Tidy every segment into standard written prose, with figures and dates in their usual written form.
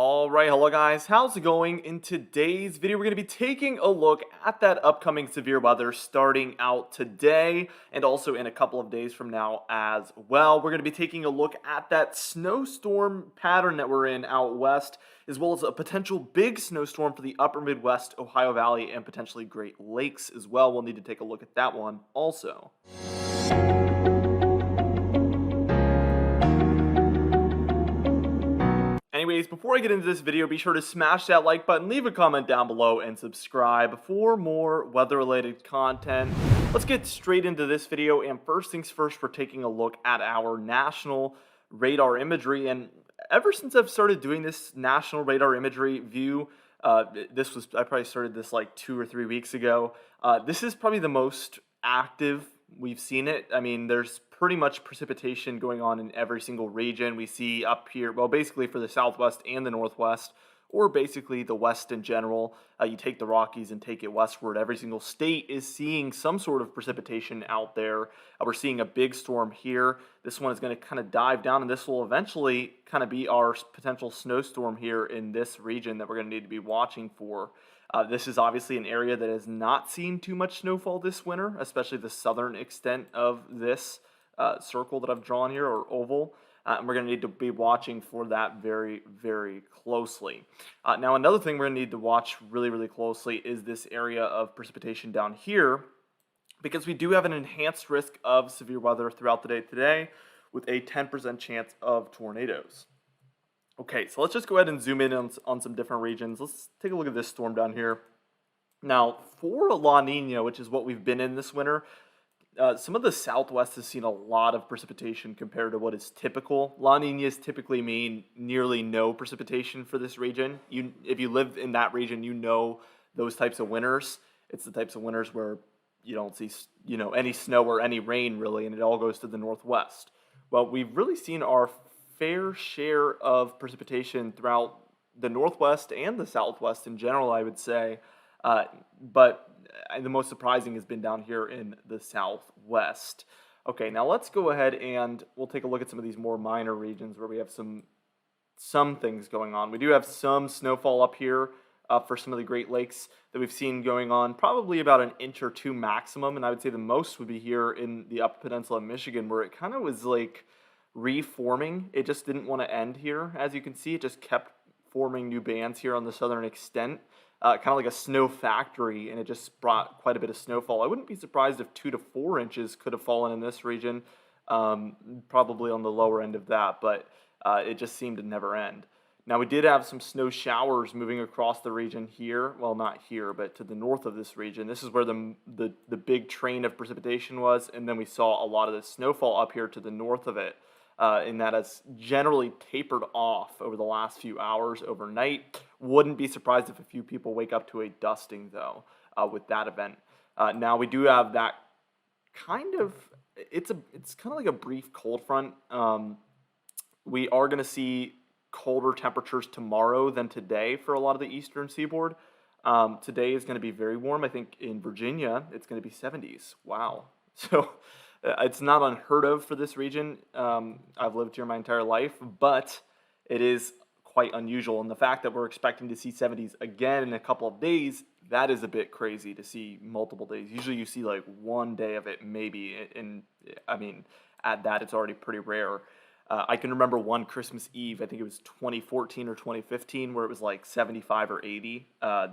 Alright, hello guys, how's it going? In today's video, we're going to be taking a look at that upcoming severe weather starting out today and also in a couple of days from now as well. We're going to be taking a look at that snowstorm pattern that we're in out west, as well as a potential big snowstorm for the upper Midwest, Ohio Valley, and potentially Great Lakes as well. We'll need to take a look at that one also. Anyways, before I get into this video, be sure to smash that like button, leave a comment down below, and subscribe for more weather-related content. Let's get straight into this video, and first things first, we're taking a look at our national radar imagery. And ever since I've started doing this national radar imagery view, I probably started this like 2 or 3 weeks ago. This is probably the most active we've seen it. I mean, there's pretty much precipitation going on in every single region. We see up here, well, basically for the Southwest and the Northwest, or basically the West in general. You take the Rockies and take it westward. Every single state is seeing some sort of precipitation out there. We're seeing a big storm here. This one is going to kind of dive down, and this will eventually kind of be our potential snowstorm here in this region that we're going to need to be watching for. This is obviously an area that has not seen too much snowfall this winter, especially the southern extent of this circle that I've drawn here, or oval. And we're going to need to be watching for that very, very closely. Now, another thing we're going to need to watch really, really closely is this area of precipitation down here, because we do have an enhanced risk of severe weather throughout the day today with a 10% chance of tornadoes. Okay, so let's just go ahead and zoom in on some different regions. Let's take a look at this storm down here. Now, for La Nina, which is what we've been in this winter, some of the Southwest has seen a lot of precipitation compared to what is typical. La Ninas typically mean nearly no precipitation for this region. If you live in that region, you know those types of winters. It's the types of winters where you don't see, any snow or any rain really, and it all goes to the Northwest. Well, we've really seen our fair share of precipitation throughout the Northwest and the Southwest in general, I would say. But the most surprising has been down here in the Southwest. Okay, now let's go ahead and we'll take a look at some of these more minor regions where we have some things going on. We do have some snowfall up here for some of the Great Lakes that we've seen going on, probably about an inch or two maximum, and I would say the most would be here in the Upper Peninsula of Michigan, where it kind of was like reforming. It just didn't want to end here. As you can see, it just kept forming new bands here on the southern extent. Kind of like a snow factory, and it just brought quite a bit of snowfall. I wouldn't be surprised if 2 to 4 inches could have fallen in this region, probably on the lower end of that, but it just seemed to never end. Now, we did have some snow showers moving across the region here. Well, not here, but to the north of this region. This is where the big train of precipitation was, and then we saw a lot of the snowfall up here to the north of it. And that has generally tapered off over the last few hours overnight. Wouldn't be surprised if a few people wake up to a dusting, though, with that event. Now, we do have that kind of, it's kind of like a brief cold front. We are going to see colder temperatures tomorrow than today for a lot of the eastern seaboard. Today is going to be very warm. I think in Virginia, it's going to be 70s. Wow. So it's not unheard of for this region. I've lived here my entire life, but it is quite unusual. And the fact that we're expecting to see 70s again in a couple of days, that is a bit crazy to see multiple days. Usually you see like one day of it maybe, and I mean, at that it's already pretty rare. I can remember one Christmas Eve, I think it was 2014 or 2015, where it was like 75 or 80. It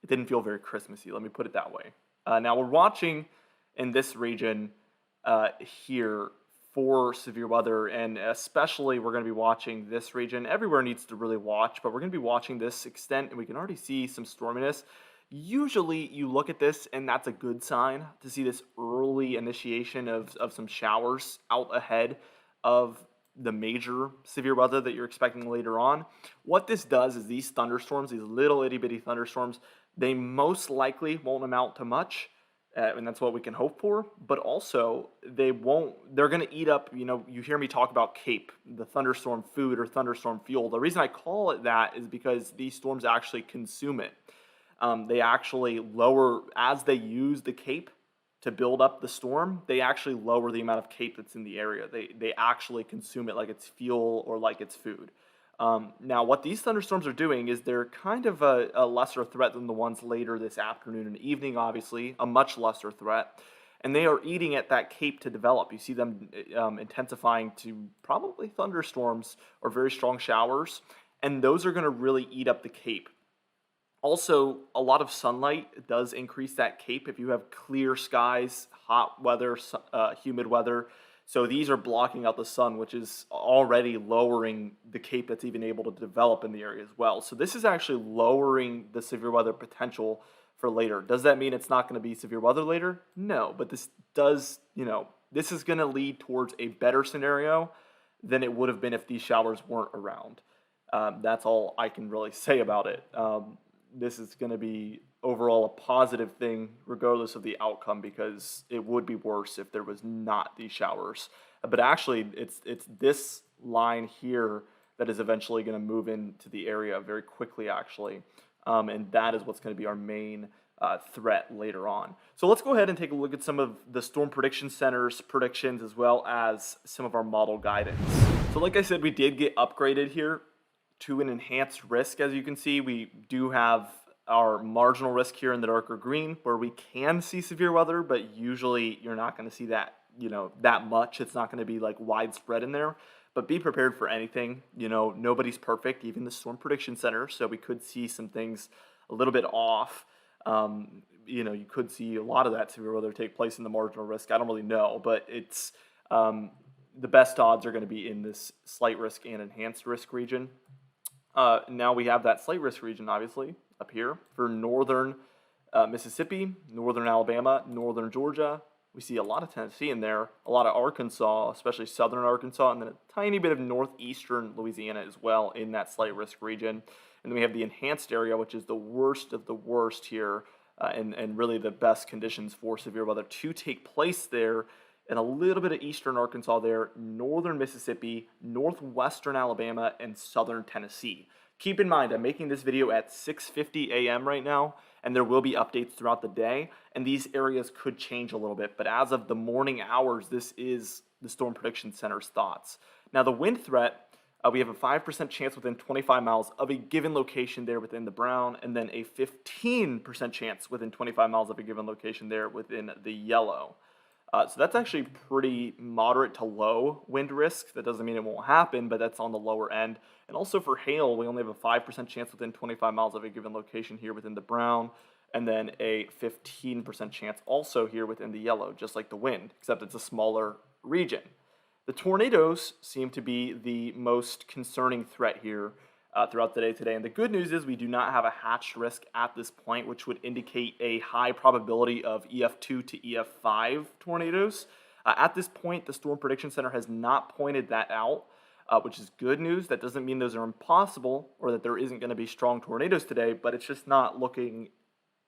didn't feel very Christmassy, let me put it that way. Now we're watching in this region here for severe weather, and especially we're going to be watching this region. Everywhere needs to really watch, but we're going to be watching this extent, and we can already see some storminess. Usually you look at this and that's a good sign to see this early initiation of some showers out ahead of the major severe weather that you're expecting later on. What this does is these thunderstorms, these little itty bitty thunderstorms, they most likely won't amount to much. And that's what we can hope for, but also they're going to eat up, you hear me talk about CAPE, the thunderstorm food or thunderstorm fuel. The reason I call it that is because these storms actually consume it. They actually lower, as they use the CAPE to build up the storm, they actually lower the amount of CAPE that's in the area. They actually consume it like it's fuel or like it's food. Now, what these thunderstorms are doing is they're kind of a lesser threat than the ones later this afternoon and evening, obviously, a much lesser threat. And they are eating at that cape to develop. You see them intensifying to probably thunderstorms or very strong showers, and those are going to really eat up the cape. Also, a lot of sunlight does increase that cape if you have clear skies, hot weather, humid weather. So these are blocking out the sun, which is already lowering the cape that's even able to develop in the area as well. So this is actually lowering the severe weather potential for later. Does that mean it's not going to be severe weather later? No, but this does, this is going to lead towards a better scenario than it would have been if these showers weren't around. That's all I can really say about it. This is going to be overall a positive thing regardless of the outcome, because it would be worse if there was not these showers. But actually, it's this line here that is eventually going to move into the area very quickly, actually. And that is what's going to be our main threat later on. So let's go ahead and take a look at some of the Storm Prediction Center's predictions as well as some of our model guidance. So like I said, we did get upgraded here to an enhanced risk. As you can see, we do have our marginal risk here in the darker green where we can see severe weather, but usually you're not going to see that, that much. It's not going to be like widespread in there, but be prepared for anything. Nobody's perfect, even the Storm Prediction Center. So we could see some things a little bit off. You could see a lot of that severe weather take place in the marginal risk. I don't really know, but it's the best odds are going to be in this slight risk and enhanced risk region. Now we have that slight risk region, obviously, up here for northern Mississippi, northern Alabama, northern Georgia. We see a lot of Tennessee in there, a lot of Arkansas, especially southern Arkansas, and then a tiny bit of northeastern Louisiana as well in that slight risk region. And then we have the enhanced area, which is the worst of the worst here, and really the best conditions for severe weather to take place there. And a little bit of eastern Arkansas there, northern Mississippi, northwestern Alabama, and southern Tennessee. Keep in mind, I'm making this video at 6:50 a.m. right now, and there will be updates throughout the day, and these areas could change a little bit. But as of the morning hours, this is the Storm Prediction Center's thoughts. Now, the wind threat, we have a 5% chance within 25 miles of a given location there within the brown, and then a 15% chance within 25 miles of a given location there within the yellow. So that's actually pretty moderate to low wind risk. That doesn't mean it won't happen, but that's on the lower end. And also for hail, we only have a 5% chance within 25 miles of a given location here within the brown, and then a 15% chance also here within the yellow, just like the wind, except it's a smaller region. The tornadoes seem to be the most concerning threat here throughout the day today. And the good news is we do not have a hatched risk at this point, which would indicate a high probability of EF2 to EF5 tornadoes. At this point, the Storm Prediction Center has not pointed that out, which is good news. That doesn't mean those are impossible or that there isn't going to be strong tornadoes today, but it's just not looking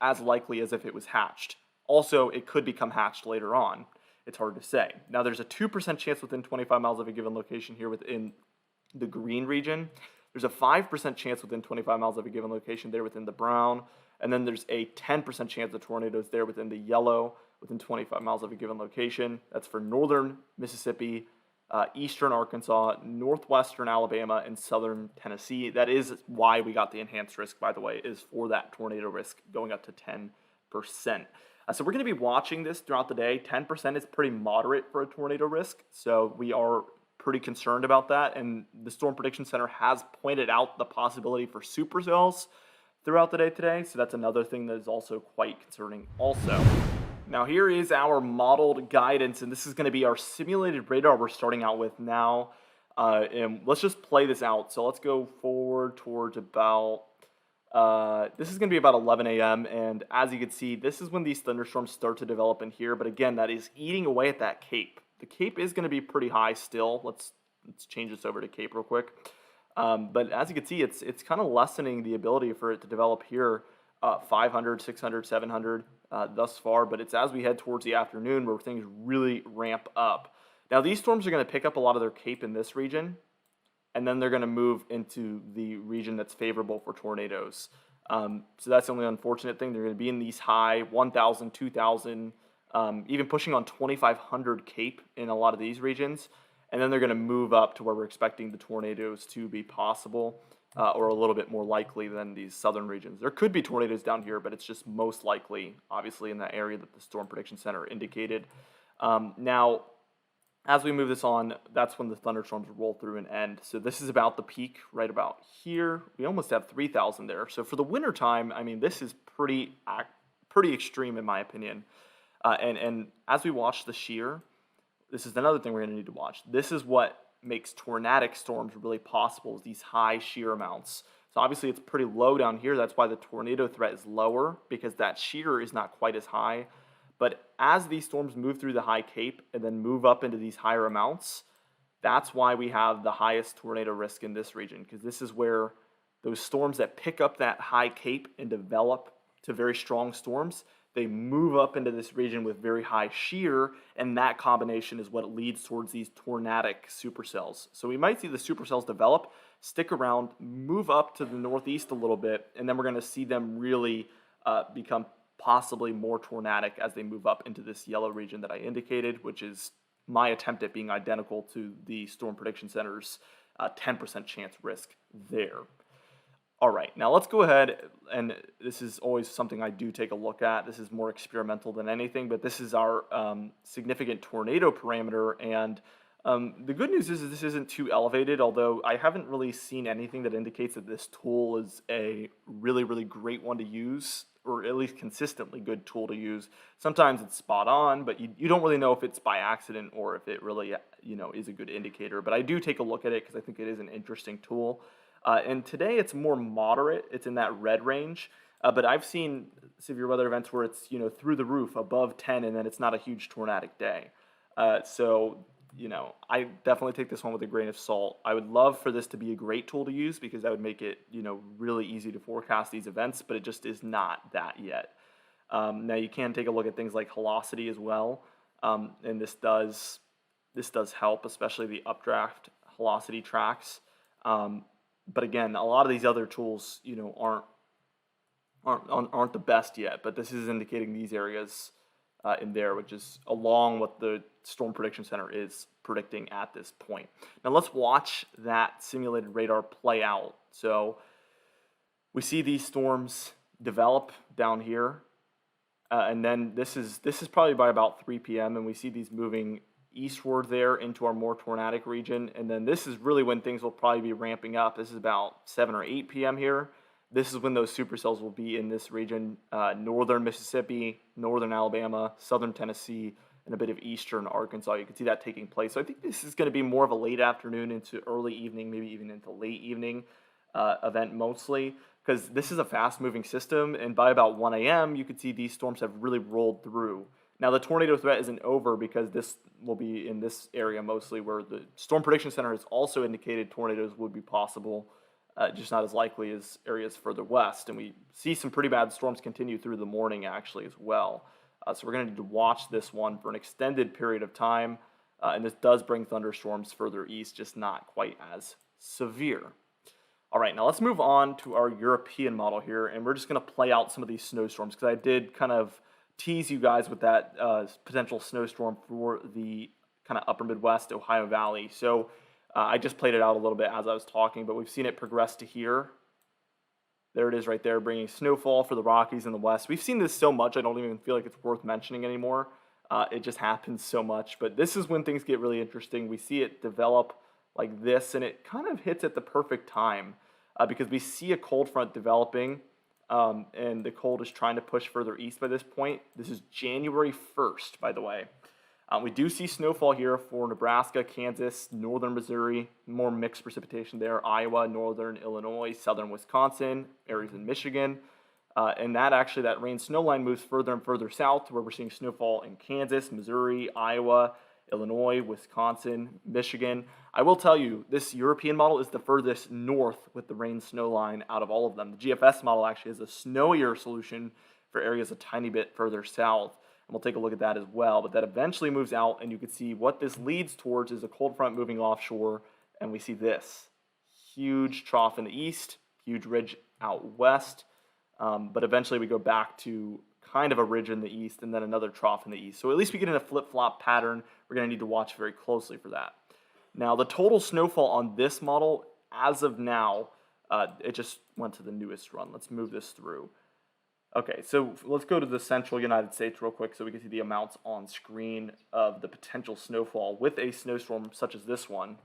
as likely as if it was hatched. Also, it could become hatched later on. It's hard to say. Now, there's a 2% chance within 25 miles of a given location here within the green region. There's a 5% chance within 25 miles of a given location there within the brown. And then there's a 10% chance of tornadoes there within the yellow within 25 miles of a given location. That's for northern Mississippi, eastern Arkansas, northwestern Alabama, and southern Tennessee. That is why we got the enhanced risk, by the way, is for that tornado risk going up to 10%. So we're going to be watching this throughout the day. 10% is pretty moderate for a tornado risk, so we are pretty concerned about that, and the Storm Prediction Center has pointed out the possibility for supercells throughout the day today, so that's another thing that is also quite concerning also. Now here is our modeled guidance, and this is going to be our simulated radar we're starting out with now, and let's just play this out. So let's go forward towards about, this is going to be about 11 a.m., and as you can see, this is when these thunderstorms start to develop in here, but again, that is eating away at that cape. The cape is going to be pretty high still. Let's change this over to cape real quick. But as you can see, it's kind of lessening the ability for it to develop here, 500, 600, 700 thus far. But it's as we head towards the afternoon where things really ramp up. Now, these storms are going to pick up a lot of their cape in this region, and then they're going to move into the region that's favorable for tornadoes. So that's the only unfortunate thing. They're going to be in these high 1,000, 2,000, even pushing on 2,500 cape in a lot of these regions. and then they're going to move up to where we're expecting the tornadoes to be possible, or a little bit more likely than these southern regions. There could be tornadoes down here, but it's just most likely, obviously, in that area that the Storm Prediction Center indicated. Now, as we move this on, that's when the thunderstorms roll through and end. So this is about the peak right about here. We almost have 3,000 there. So for the winter time, I mean, this is pretty extreme in my opinion. And as we watch the shear, this is another thing we're going to need to watch. This is what makes tornadic storms really possible, is these high shear amounts. So obviously it's pretty low down here. That's why the tornado threat is lower, because that shear is not quite as high. But as these storms move through the high cape and then move up into these higher amounts, that's why we have the highest tornado risk in this region, because this is where those storms that pick up that high cape and develop to very strong storms, they move up into this region with very high shear, and that combination is what leads towards these tornadic supercells. So we might see the supercells develop, stick around, move up to the northeast a little bit, and then we're going to see them really become possibly more tornadic as they move up into this yellow region that I indicated, which is my attempt at being identical to the Storm Prediction Center's 10% chance risk there. All right, now let's go ahead, and this is always something I do take a look at. This is more experimental than anything, but this is our significant tornado parameter, and the good news is this isn't too elevated, although I haven't really seen anything that indicates that this tool is a really, really great one to use, or at least consistently good tool to use. Sometimes it's spot on, but you don't really know if it's by accident or if it really is a good indicator. But I do take a look at it because I think it is an interesting tool. And today it's more moderate. It's in that red range. But I've seen severe weather events where it's through the roof, above 10, and then it's not a huge tornadic day. So I definitely take this one with a grain of salt. I would love for this to be a great tool to use, because that would make it really easy to forecast these events, but it just is not that yet. Now you can take a look at things like velocity as well, and this does help, especially the updraft velocity tracks. But again, a lot of these other tools, aren't the best yet. But this is indicating these areas in there, which is along what the Storm Prediction Center is predicting at this point. Now let's watch that simulated radar play out. So we see these storms develop down here, and then this is probably by about 3 p.m. and we see these moving eastward there into our more tornadic region, and then this is really when things will probably be ramping up. This is about 7 or 8 p.m. here. This is when those supercells will be in this region, northern Mississippi, northern Alabama, southern Tennessee, and a bit of eastern Arkansas. You can see that taking place. So I think this is going to be more of a late afternoon into early evening, maybe even into late evening event mostly, because this is a fast-moving system, and by about 1 a.m., you could see these storms have really rolled through. Now, the tornado threat isn't over, because this will be in this area mostly, where the Storm Prediction Center has also indicated tornadoes would be possible, just not as likely as areas further west. And we see some pretty bad storms continue through the morning, actually, as well. So we're going to need to watch this one for an extended period of time, and this does bring thunderstorms further east, just not quite as severe. All right, now let's move on to our European model here, and we're just going to play out some of these snowstorms, because I did kind of tease you guys with that potential snowstorm for the kind of upper Midwest, Ohio Valley. So I just played it out a little bit as I was talking, but we've seen it progress to here. There it is right there, bringing snowfall for the Rockies in the west. We've seen this so much, I don't even feel like it's worth mentioning anymore. It just happens so much. But this is when things get really interesting. We see it develop like this, and it kind of hits at the perfect time because we see a cold front developing, and the cold is trying to push further east by this point. This is January 1st, by the way. We do see snowfall here for Nebraska, Kansas, northern Missouri, more mixed precipitation there, Iowa, northern Illinois, southern Wisconsin, areas in Michigan. And that rain snow line moves further and further south to where we're seeing snowfall in Kansas, Missouri, Iowa, Illinois, Wisconsin, Michigan. I will tell you, this European model is the furthest north with the rain snow line out of all of them. The GFS model actually has a snowier solution for areas a tiny bit further south. And we'll take a look at that as well. But that eventually moves out, and you can see what this leads towards is a cold front moving offshore. And we see this huge trough in the east, huge ridge out west. But eventually we go back to kind of a ridge in the east and then another trough in the east. So at least we get in a flip-flop pattern. We're going to need to watch very closely for that. Now, the total snowfall on this model, as of now, it just went to the newest run. Let's move this through. Okay, so let's go to the central United States real quick so we can see the amounts on screen of the potential snowfall with a snowstorm such as this one.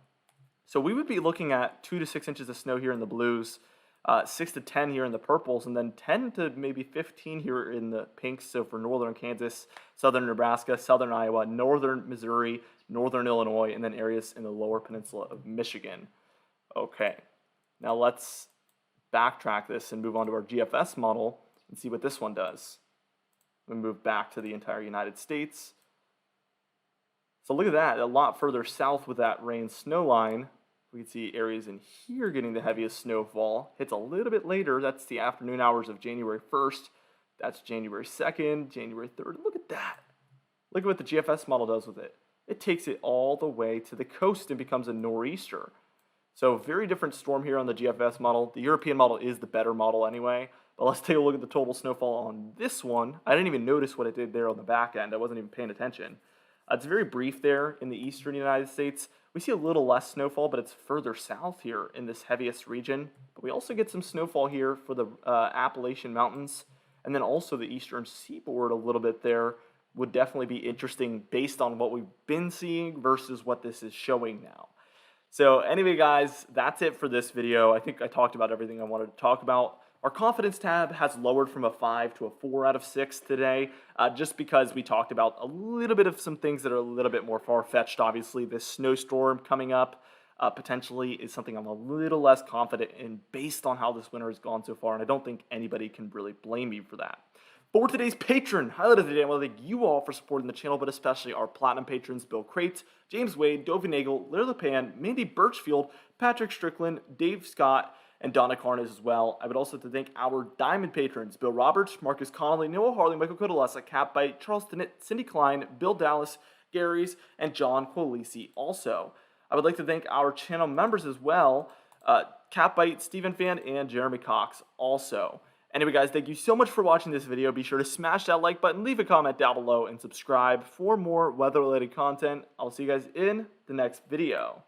So we would be looking at 2 to 6 inches of snow here in the blues, 6 to 10 here in the purples, and then 10 to maybe 15 here in the pinks. So for northern Kansas, southern Nebraska, southern Iowa, northern Missouri, northern Illinois, and then areas in the lower peninsula of Michigan. Okay, now let's backtrack this and move on to our GFS model and see what this one does. We move back to the entire United States. So look at that, a lot further south with that rain snow line. We can see areas in here getting the heaviest snowfall. Hits a little bit later. That's the afternoon hours of January 1st. That's January 2nd, January 3rd. Look at that. Look at what the GFS model does with it. It takes it all the way to the coast and becomes a nor'easter. So very different storm here on the GFS model. The European model is the better model anyway. But let's take a look at the total snowfall on this one. I didn't even notice what it did there on the back end. I wasn't even paying attention. It's very brief there in the eastern United States. We see a little less snowfall, but it's further south here in this heaviest region. But we also get some snowfall here for the Appalachian Mountains. And then also the eastern seaboard a little bit there would definitely be interesting based on what we've been seeing versus what this is showing now. So anyway, guys, that's it for this video. I think I talked about everything I wanted to talk about. Our confidence tab has lowered from a 5 to a 4 out of 6 today, just because we talked about a little bit of some things that are a little bit more far-fetched. Obviously, this snowstorm coming up potentially is something I'm a little less confident in based on how this winter has gone so far, and I don't think anybody can really blame me for that. For today's patron highlight of the day, I want to thank you all for supporting the channel, but especially our platinum patrons, Bill Crate, James Wade, Dovey Nagel, Larry LePan, Mandy Birchfield, Patrick Strickland, Dave Scott, and Donna Carnes as well. I would also like to thank our diamond patrons, Bill Roberts, Marcus Connolly, Noah Harley, Michael Codalesa, Catbite, Charles Dennett, Cindy Klein, Bill Dallas, Gary's, and John Quilisi also. I would like to thank our channel members as well, Catbite, Stephen Fan, and Jeremy Cox also. Anyway, guys, thank you so much for watching this video. Be sure to smash that like button, leave a comment down below, and subscribe for more weather-related content. I'll see you guys in the next video.